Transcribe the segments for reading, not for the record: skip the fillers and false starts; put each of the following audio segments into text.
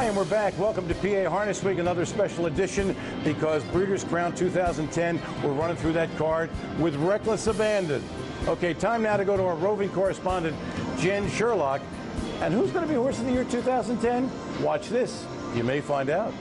Hi, and we're back. Welcome to PA Harness Week, another special edition because Breeders' Crown 2010, we're running through that card with reckless abandon. Okay, time now to go to our roving correspondent, Jen Sherlock. And who's going to be horse of the year 2010? Watch this. You may find out.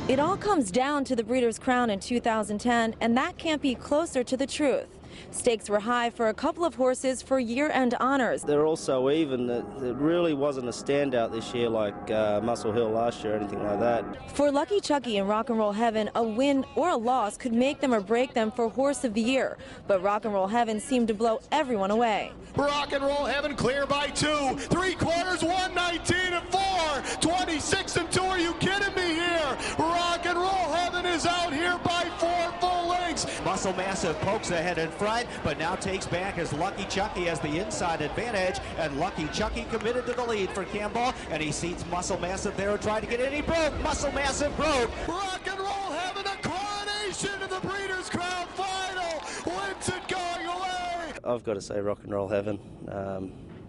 It all comes down to the Breeders' Crown in 2010, and that can't be closer to the truth. Stakes were high for a couple of horses for year-end honors. They're all so even that it really wasn't a standout this year like Muscle Hill last year or anything like that. For Lucky Chucky and Rock and Roll Heaven, a win or a loss could make them or break them for Horse of the Year. But Rock and Roll Heaven seemed to blow everyone away. Rock and Roll Heaven clear by 2, 3/4, 119 and 4, 26 and 2. Are you kidding me here? Rock and Roll Heaven is out here by 4 full lengths. Muscle Massive pokes ahead in front, but now takes back as Lucky Chucky has the inside advantage, and Lucky Chucky committed to the lead for Campbell, and he seats Muscle Massive there trying to get in. He broke. Muscle Massive broke. Rock and Roll Heaven, a coronation of the Breeders' Crown final. Wins it going away. I've got to say Rock and Roll Heaven.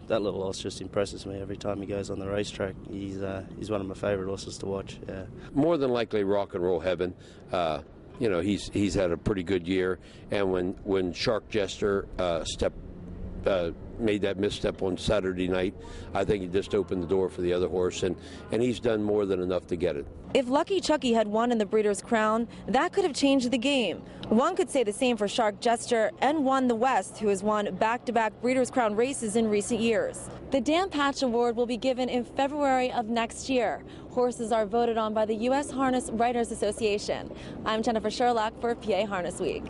That little horse just impresses me every time he goes on the racetrack. He's one of my favourite horses to watch. Yeah. More than likely Rock and Roll Heaven. You know, he's had a pretty good year, and when Shark Jester made that misstep on Saturday night, I think he just opened the door for the other horse, and he's done more than enough to get it. If Lucky Chucky had won in the Breeders' Crown, that could have changed the game. One could say the same for Shark Jester and Won the West, who has won back-to-back Breeders' Crown races in recent years. The Dan Patch Award will be given in February of next year. Horses are voted on by the U.S. Harness Writers Association. I'm Jennifer Sherlock for PA Harness Week.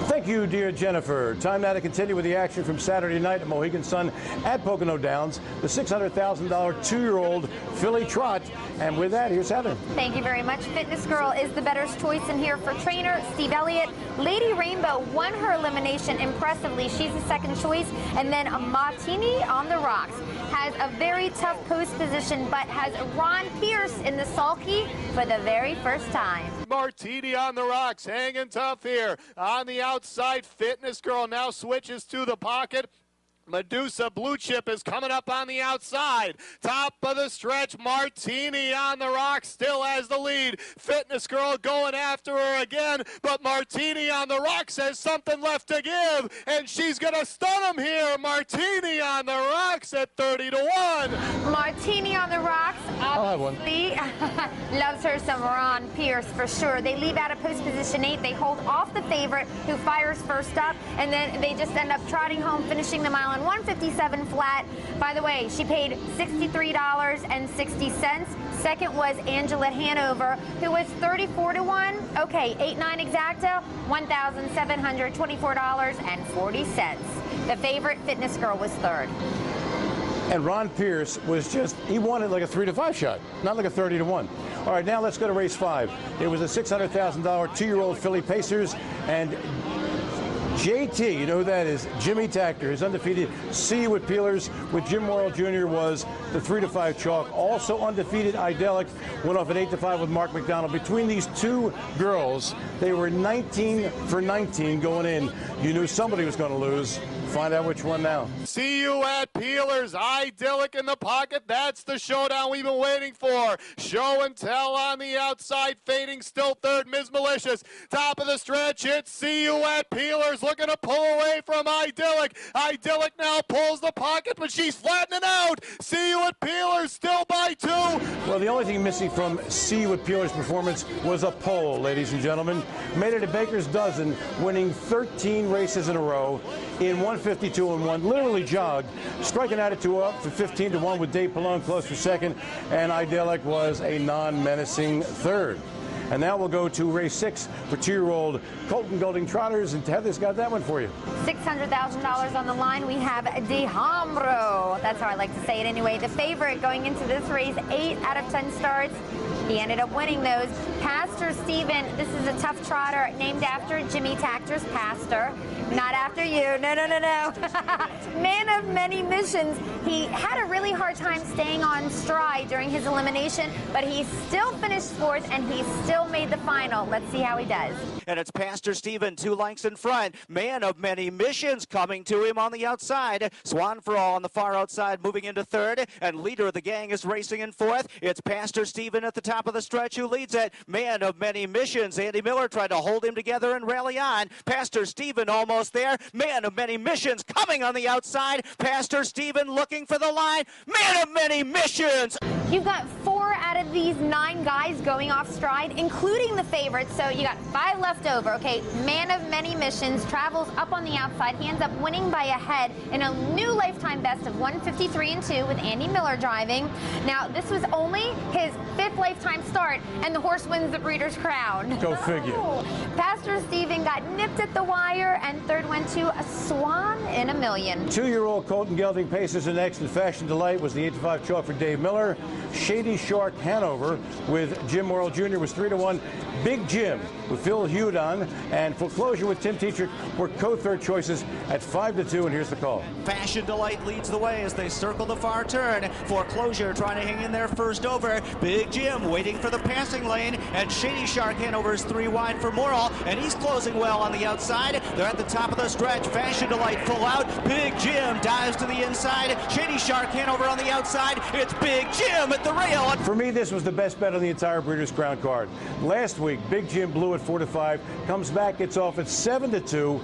Thank you, dear Jennifer. Time now to continue with the action from Saturday night at Mohegan Sun at Pocono Downs, the $600,000 two-year-old filly trot. And with that, here's Heather. Thank you very much. Fitness Girl is the better choice in here for trainer Steve Elliott. Lady Rainbow won her elimination impressively. She's the second choice. And then a Martini on the Rocks has a very tough post position, but has Ron Pierce in the sulky for the very first time. Martini on the Rocks, hanging tough here. On the outside, Fitness Girl now switches to the pocket. Medusa Blue Chip is coming up on the outside. Top of the stretch, Martini on the Rocks still has the lead. Fitness Girl going after her again, but Martini on the Rocks has something left to give, and she's going to stun him here. Martini on the Rocks at 30 to 1. Martini on the Rocks obviously loves her some Ron Pierce for sure. They leave out of post position 8. They hold off the favorite who fires first up, and then they just end up trotting home, finishing the mile 157 flat. By the way, she paid $63.60. Second was Angela Hanover, who was 34 to 1. Okay, 8-9 exacta, $1,724.40. The favorite, Fitness Girl, was third. And Ron Pierce was he won it like a 3 to 5 shot, not like a 30 to 1. All right, now let's go to race 5. It was a $600,000 two-year-old filly Pacers, and JT, you know who that is, Jimmy Takter, his undefeated See You with Peelers with Jim Morrill Jr. was the 3 to 5 chalk. Also undefeated Idyllic went off at 8 to 5 with Mark McDonald. Between these two girls, they were 19 for 19 going in. You knew somebody was going to lose. Find out which one now. See You at Peelers, Idyllic in the pocket. That's the showdown we've been waiting for. Show and Tell on the outside, fading still third, Ms. Malicious. Top of the stretch, it's See You at Peelers, looking to pull away from Idyllic. Idyllic now pulls the pocket, but she's flattening out. See You at Peelers still by 2. Well, the only thing missing from See You at Peelers' performance was a pole, ladies and gentlemen. Made it a baker's dozen, winning 13 races in a row in 152 and 1, literally jogged, striking Attitude up for 15 to 1 with Dave Pallone close for second, and Idyllic was a non-menacing third. And now we'll go to race 6 for two-year-old Colton Golding Trotters, and Heather's got that one for you. $600,000 on the line. We have Dehambro. That's how I like to say it anyway. The favorite going into this race, 8 out of 10 starts. He ended up winning those. Pastor Steven, this is a tough trotter named after Jimmy Takter's pastor. Not after you. No, no, no, no. Man of many missions. He had a really hard time staying on stride during his elimination, but he still finished fourth and he still made the final. Let's see how he does. And it's Pastor Stephen 2 lengths in front. Man of many missions coming to him on the outside. Swan for all on the far outside moving into third. And leader of the gang is racing in fourth. It's Pastor Stephen at the top of the stretch who leads it. Man of many missions. Andy Miller tried to hold him together and rally on. Pastor Stephen almost there. Man of many missions coming on the outside. Pastor Stephen looking for the line. Man of many missions. You've got 4 out of these 9 guys going off stride, including the favorites, so you got 5 left over. Okay, Man of Many Missions travels up on the outside. He ends up winning by a head in a new lifetime best of 153-2 with Andy Miller driving. Now, this was only his 5th lifetime start, and the horse wins the Breeders' Crown. Go figure. Pastor Stephen got nipped at the wire, and third went to a Swan in a Million. 2-year-old Colton Gelding Pacers are next, and Fashion Delight was the 8-5 chalk for Dave Miller. Shady Shark Hanover with Jim Morrill Jr. was 3-1. Big Jim with Phil Hudon and Foreclosure with Tim Tetrick were co-third choices at 5-2, and here's the call. Fashion Delight leads the way as they circle the far turn. Foreclosure trying to hang in there first over. Big Jim waiting for the passing lane, and Shady Shark Hanover is 3 wide for Morrill, and he's closing well on the outside. They're at the top of the stretch. Fashion Delight full out. Big Jim dives to the inside. Shady Shark Hanover on the outside. It's Big Jim at the rail. For me, this was the best bet on the entire Breeders' Crown card. Last week, Big Jim blew at 4-5, comes back, gets off at 7-2,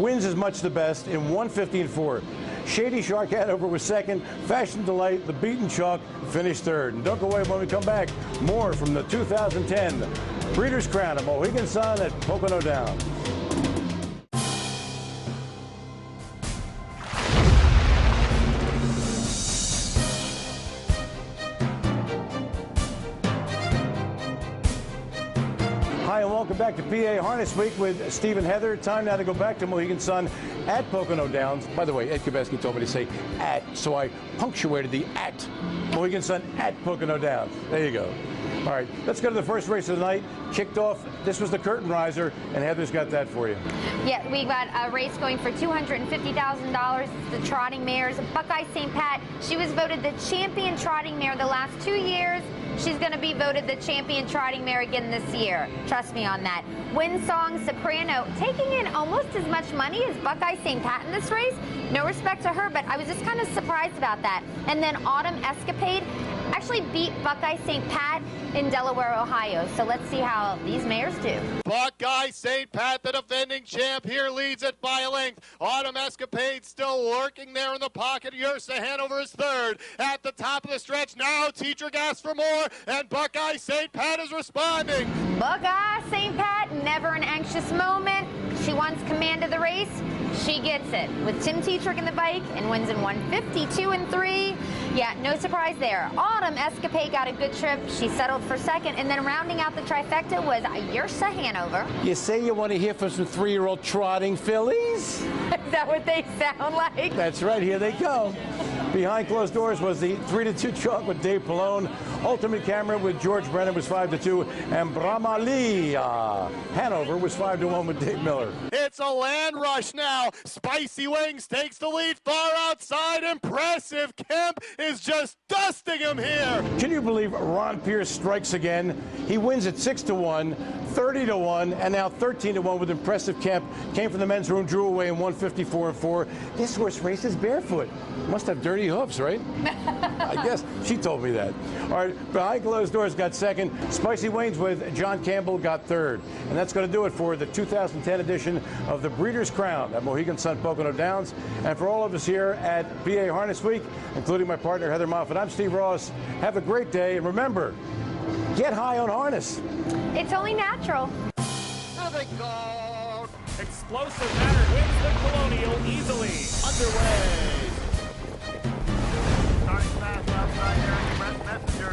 wins as much the best in 1:15.4. Shady Shark Hanover was second. Fashion Delight, the beaten chalk, finished third. And don't go away when we come back. More from the 2010 Breeders' Crown at Mohegan Sun at Pocono Downs. Hi, and welcome back to PA Harness Week with Steve and Heather. Time now to go back to Mohegan Sun at Pocono Downs. By the way, Ed Kubeski told me to say at, so I punctuated the at. Mohegan Sun at Pocono Downs. There you go. All right, let's go to the first race of the night. Kicked off, this was the curtain riser, and Heather's got that for you. Yeah, we got a race going for $250,000. It's the trotting mares. Buckeye St. Pat, she was voted the champion trotting mare the last 2 years. She's going to be voted the champion trotting mare again this year. Trust me on that. Windsong Soprano taking in almost as much money as Buckeye St. Pat in this race. No respect to her, but I was just kind of surprised about that. And then Autumn Escapade actually beat Buckeye St. Pat in Delaware, Ohio. So let's see how these mares do. Buckeye St. Pat, the defending champ, here leads it by a length. Autumn Escapade still lurking there in the pocket. Yersa Hanover is third. At the top of the stretch now, Tetrick asks for more, and Buckeye St. Pat is responding. Buckeye St. Pat, never an anxious moment. She wants command of the race. She gets it with Tim Tetrick in the bike and wins in 152-3. Yeah, no surprise there. Autumn Escapade got a good trip. She settled for second, and then rounding out the trifecta was Yersa Hanover. You say you want to hear from some 3-year-old trotting fillies? Is that what they sound like? That's right, here they go. Behind closed doors was the 3-2 chalk with Dave Pallone. Ultimate Camera with George Brennan was 5-2, and Brahmali Hanover was 5-1 with Dave Miller. It's a land rush now. Spicy Wings takes the lead far outside. Impressive. Kemp is just dusting him here. Can you believe Ron Pierce strikes again? He wins at 6-1, 30-1, and now 13-1 with Impressive Kemp. Came from the men's room, drew away in 154-4. This horse races barefoot. Must have dirty hoofs, right? I guess she told me that. All right, behind closed doors got second. Spicy Waynes with John Campbell got third. And that's going to do it for the 2010 edition of the Breeders' Crown at Mohegan Sun Pocono Downs. And for all of us here at PA Harness Week, including my partner Heather Moffat, I'm Steve Ross. Have a great day, and remember, get high on harness. It's only natural. There they go. Explosive Matter wins the Colonial easily. Underway. Starting fast outside there, Express Messenger.